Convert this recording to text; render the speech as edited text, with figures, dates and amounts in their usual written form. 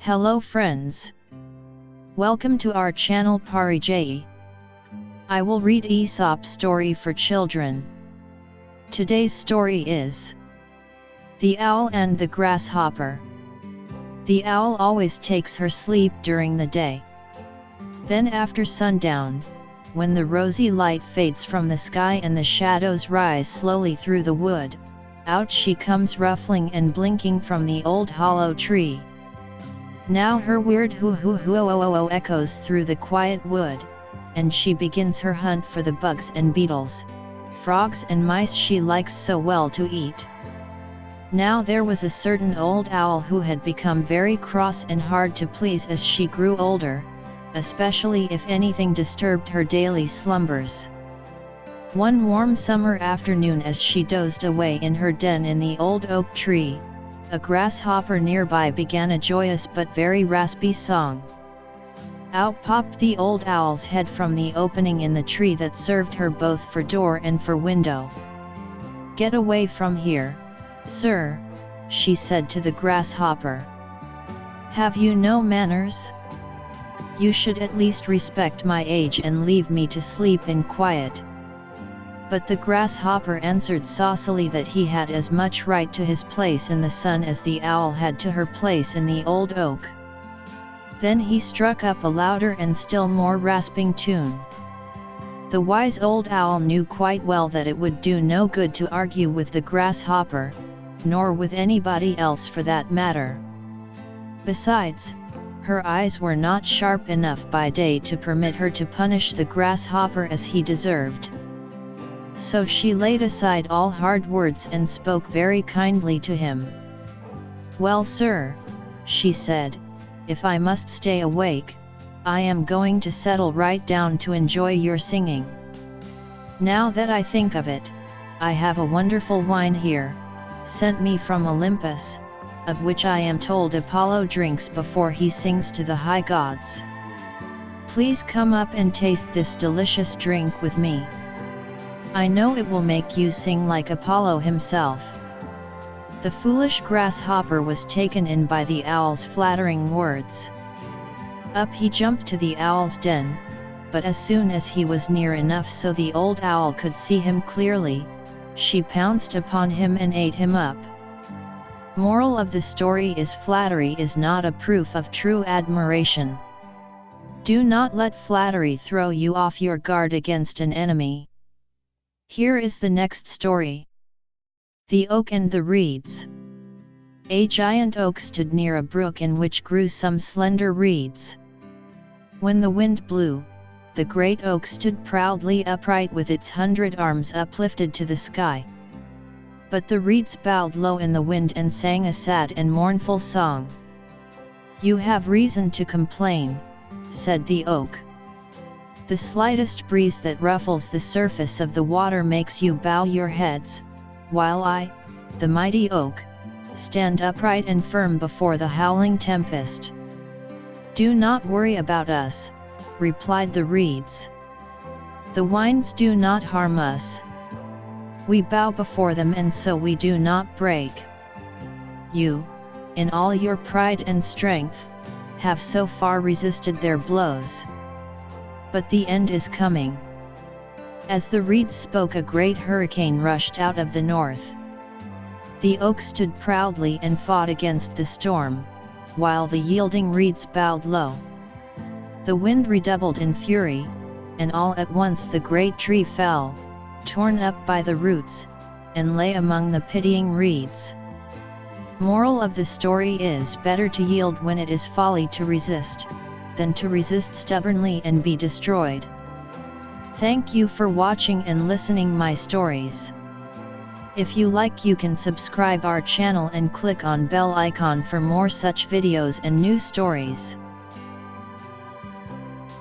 Hello friends. Welcome to our channel Parijai. I will read Aesop's story for children. Today's story is The Owl and the Grasshopper. The owl always takes her sleep during the day. Then after sundown, when the rosy light fades from the sky and the shadows rise slowly through the wood, out she comes ruffling and blinking from the old hollow tree. Now her weird hoo-hoo-hoo-oh-oh-oh echoes through the quiet wood, and she begins her hunt for the bugs and beetles, frogs and mice she likes so well to eat. Now there was a certain old owl who had become very cross and hard to please as she grew older, especially if anything disturbed her daily slumbers. One warm summer afternoon as she dozed away in her den in the old oak tree, a grasshopper nearby began a joyous but very raspy song. Out popped the old owl's head from the opening in the tree that served her both for door and for window. "Get away from here, sir," she said to the grasshopper. "Have you no manners? You should at least respect my age and leave me to sleep in quiet." But the grasshopper answered saucily that he had as much right to his place in the sun as the owl had to her place in the old oak. Then he struck up a louder and still more rasping tune. The wise old owl knew quite well that it would do no good to argue with the grasshopper, nor with anybody else for that matter. Besides, her eyes were not sharp enough by day to permit her to punish the grasshopper as he deserved. So she laid aside all hard words and spoke very kindly to him. "Well, sir," she said, "if I must stay awake, I am going to settle right down to enjoy your singing. Now that I think of it, I have a wonderful wine here, sent me from Olympus, of which I am told Apollo drinks before he sings to the high gods. Please come up and taste this delicious drink with me. I know it will make you sing like Apollo himself." The foolish grasshopper was taken in by the owl's flattering words. Up he jumped to the owl's den, but as soon as he was near enough so the old owl could see him clearly, she pounced upon him and ate him up. Moral of the story is flattery is not a proof of true admiration. Do not let flattery throw you off your guard against an enemy. Here is the next story. The Oak and the Reeds. A giant oak stood near a brook in which grew some slender reeds. When the wind blew, the great oak stood proudly upright with its 100 arms uplifted to the sky. But the reeds bowed low in the wind and sang a sad and mournful song. "You have reason to complain," said the oak. "The slightest breeze that ruffles the surface of the water makes you bow your heads, while I, the mighty oak, stand upright and firm before the howling tempest." "Do not worry about us," replied the reeds. "The winds do not harm us. We bow before them and so we do not break. You, in all your pride and strength, have so far resisted their blows. But the end is coming." As the reeds spoke, a great hurricane rushed out of the north. The oak stood proudly and fought against the storm, while the yielding reeds bowed low. The wind redoubled in fury, and all at once the great tree fell, torn up by the roots, and lay among the pitying reeds. Moral of the story is better to yield when it is folly to resist, than to resist stubbornly and be destroyed. Thank you for watching and listening my stories. If you like, you can subscribe our channel and click on bell icon for more such videos and new stories.